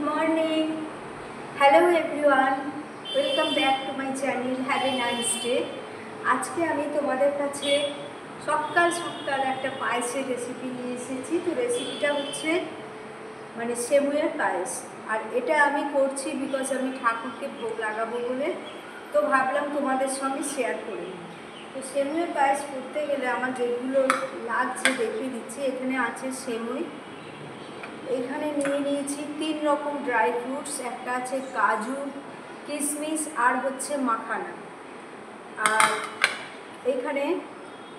Morning, hello everyone, welcome back to my channel. Have a nice day. আজকে আমি তোমাদের কাছে সকাল সকাল একটা পায়েসের রেসিপি নিয়ে এসেছি। তো রেসিপিটা হচ্ছে মানে সেমুইয়ের পায়েস, আর এটা আমি করছি বিকজ আমি ঠাকুরকে ভোগ লাগাবো বলে। তো ভাবলাম তোমাদের সঙ্গে শেয়ার করি। তো সেমুইয়ের পায়েস করতে গেলে আমার যেগুলো লাগছে দেখিয়ে দিচ্ছি। এখানে আছে সেমুই, এখানে নিয়ে নিয়েছি 3 রকম ড্রাই ফ্রুটস, একটা আছে কাজু, কিশমিশ আর হচ্ছে মাখানা। আর এখানে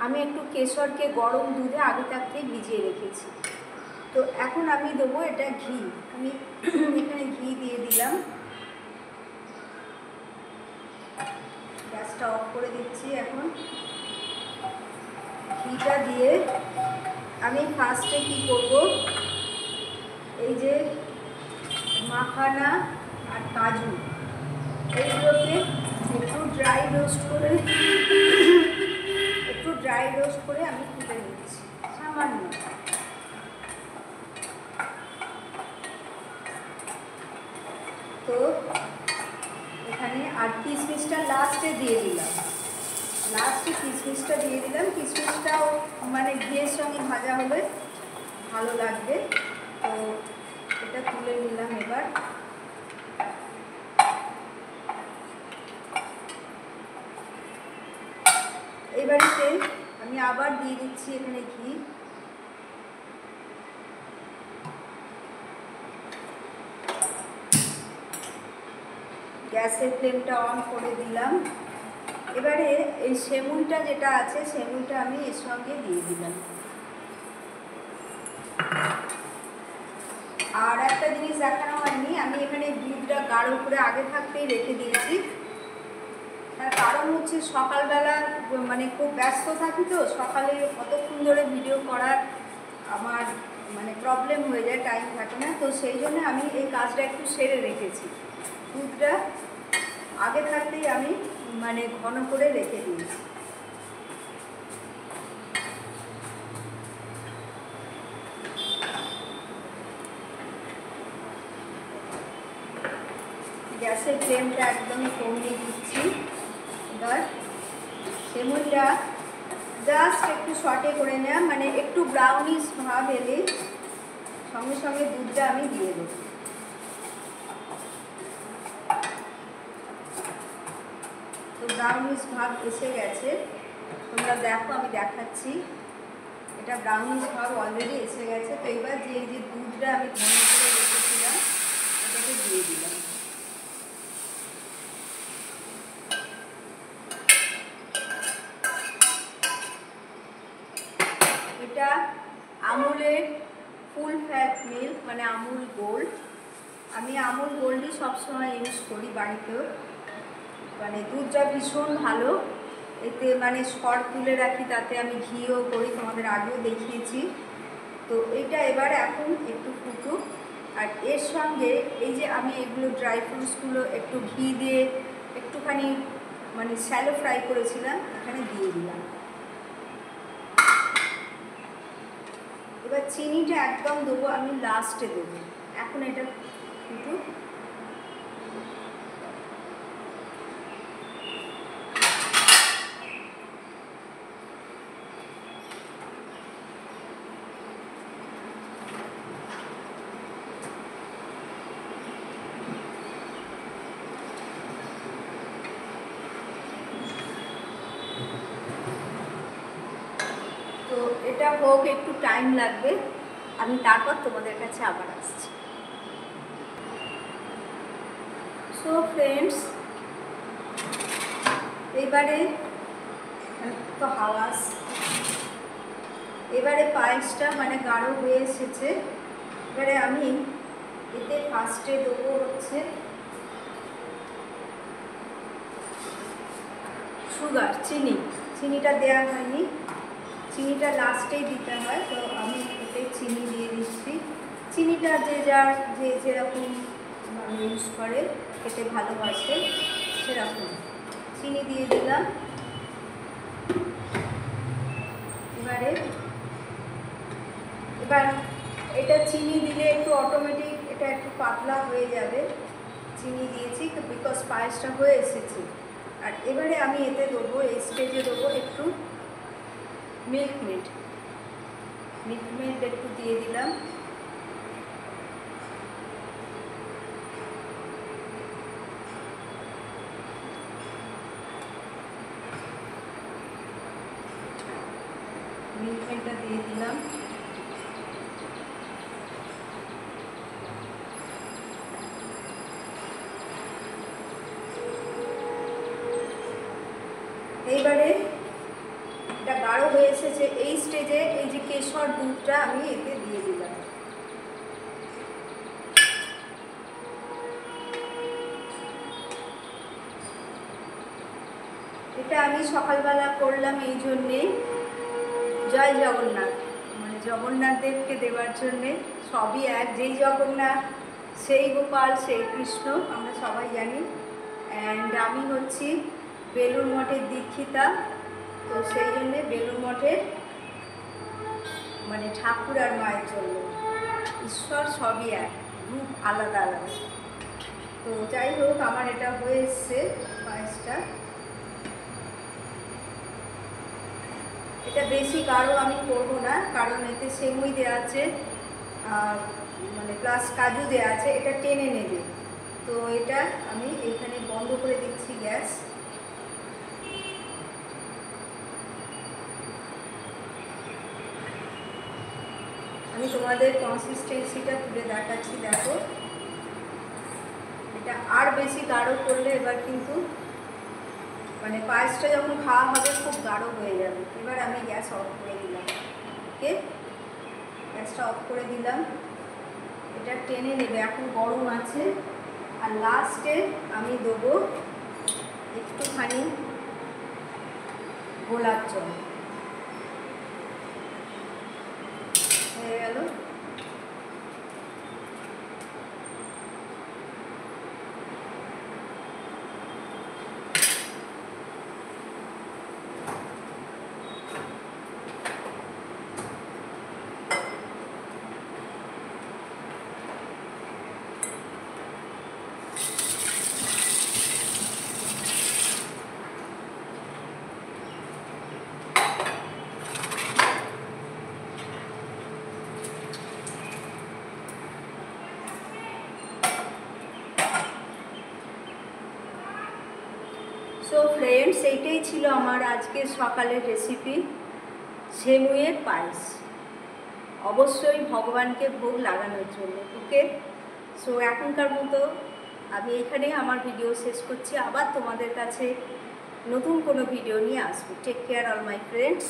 আমি একটু কেশরকে গরম দুধে আগে থাকতেই ভিজিয়ে রেখেছি। তো এখন আমি দেবো এটা ঘি। আমি এখানে ঘি দিয়ে দিলাম, গ্যাসটা অফ করে দিচ্ছি। এখন ঘিটা দিয়ে আমি ফার্স্টে কি করব, এই যে মাখানা আর কাজু এইগুলোকে একটু ড্রাই রোস্ট করে আমি তুলে নিচ্ছি সামান্য। তো এখানে আর কিশমিশটা লাস্টে দিয়ে দিলাম, কিশমিশটাও মানে ঘিয়ের সঙ্গে ভাজা হলে ভালো লাগবে। তো এটা তুলে নিলাম। এবার এবারেতে আমি আবার দিয়ে দিচ্ছি এখানে ঘি। গ্যাসের ফ্লেমটা অন করে দিলাম। এবারে এই সেমুইটা যেটা আছে, সেমুইটা আমি এর সঙ্গে দিয়ে দিলাম। আর একটা জিনিস দেখানো হয়নি, আমি এখানে দুধটা গাঢ় করে আগে থাকতেই রেখে দিয়েছি। তার কারণ হচ্ছে সকালবেলা মানে খুব ব্যস্ত থাকি, তো সকালে কতক্ষণ ধরে ভিডিও করার আমার মানে প্রবলেম হয়ে যায়, টাইম থাকে না। তো সেই জন্য আমি এই কাজটা একটু সেরে রেখেছি। দুধটা আগে থাকতেই আমি মানে ঘন করে রেখে দিয়েছি। গ্যাসের ফ্লেমটা একদমই কমিয়ে দিচ্ছি। এবার সেমুইটা জাস্ট একটু সটে করে নেওয়া, মানে একটু ব্রাউনিশ ভাব এলে সঙ্গে সঙ্গে দুধটা আমি দিয়ে দেবো। তো ব্রাউনিশ ভাব এসে গেছে, তোমরা দেখো, আমি দেখাচ্ছি। এটা ব্রাউনিশ ভাব অলরেডি এসে গেছে। তো এবার যে দুধটা আমি ঘন করে রেখেছিলাম এটাকে দিয়ে দিলাম। এটা আমুলের ফুল ফ্যাট মিল্ক, মানে আমুল গোল্ড। আমি আমুল গোল্ডই সবসময় ইউজ করি বাড়িতেও। মানে দুধটা ভীষণ ভালো, এতে মানে সর তুলে রাখি, তাতে আমি ঘিও করি, তোমাদের আগেও দেখিয়েছি। তো এটা এবার এখন একটু ফুটুক। আর এর সঙ্গে এই যে আমি এগুলো ড্রাই ফ্রুটসগুলো একটু ঘি দিয়ে একটুখানি মানে শ্যালো ফ্রাই করেছিলাম, এখানে দিয়ে দিলাম। এবার চিনিটা একদম দেবো আমি লাস্টে দেবো। এখন এটা ফুটুক। তো এটা হোক, একটু টাইম লাগবে, আমি তারপর তোমাদের কাছে আবার আসছি। সো ফ্রেন্ডস, এবারে তো হাওয়াস, এবারে পায়েসটা মানে গাঢ় হয়ে এসেছে। এবারে আমি এতে ফার্স্টে দেবো হচ্ছে সুগার, চিনিটা দেওয়া হয়নি, চিনিটা লাস্টেই দিতে হয়। তো আমি এতে চিনি দিয়ে দিচ্ছি। চিনিটা যে যার যে যেরকম ইউজ করে, খেতে ভালোবাসে সেরকম চিনি দিয়ে দিলাম। এবার এটা চিনি দিলে একটু অটোমেটিক এটা একটু পাতলা হয়ে যাবে। চিনি দিয়েছি বিকজ পায়েসটা হয়ে এসেছে। আর এবারে আমি এতে দেবো, এই স্টেজে দেবো একটু মিল্ক মেড একটু দিয়ে দিলাম। মিল্ক মেডটা দিয়ে দিলাম। এইবারে এটা গাঢ় হয়ে এসেছে, এই স্টেজে এই যে কেশর দুধটা আমি এতে দিয়ে দিলাম। এটা আমি সকালবেলা করলাম এই জন্যে, জয় জগন্নাথ, মানে জগন্নাথ দেবকে দেওয়ার জন্যে। সবই এক, যেই জগন্নাথ সেই গোপাল সেই কৃষ্ণ, আমরা সবাই জানি। অ্যান্ড আমি হচ্ছি বেলুড় মঠের দীক্ষিতা, তো সেই জন্যে বেলুড় মঠের মানে ঠাকুর আর মায়ের জন্য, ঈশ্বর সবই এক, রূপ আলাদা আলাদা। তো যাই হোক, আমার এটা হয়ে এসছে পায়েসটা। এটা বেশি গাঢ় আমি করবো না, কারণ এতে সেমুই দেওয়া আছে মানে প্লাস কাজু দেওয়া আছে, এটা টেনে নেবে। তো এটা আমি এখানে বন্ধ করে দিচ্ছি গ্যাস। আমি তোমাদের কনসিস্টেন্সিটা তুলে দেখাচ্ছি, দেখো। এটা আর বেশি গাঢ় করলে এবার কিন্তু মানে পায়েসটা যখন খাওয়া হবে খুব গাঢ় হয়ে যাবে। এবার আমি গ্যাস অফ করে দিলাম। ওকে, গ্যাসটা অফ করে দিলাম। এটা টেনে নেবে, এখন গরম আছে। আর লাস্টে আমি দেবো একটুখানি গোলাপ জল। হয়ে গেল। সো ফ্রেন্ডস, এইটাই ছিল আমার আজকের সকালের রেসিপি, সেমুইয়ের পায়েস, অবশ্যই ভগবানকে ভোগ লাগানোর জন্য। ওকে, সো এখনকার মতো আমি এখানেই আমার ভিডিও শেষ করছি। আবার তোমাদের কাছে নতুন কোনো ভিডিও নিয়ে আসবো। Take care all my friends.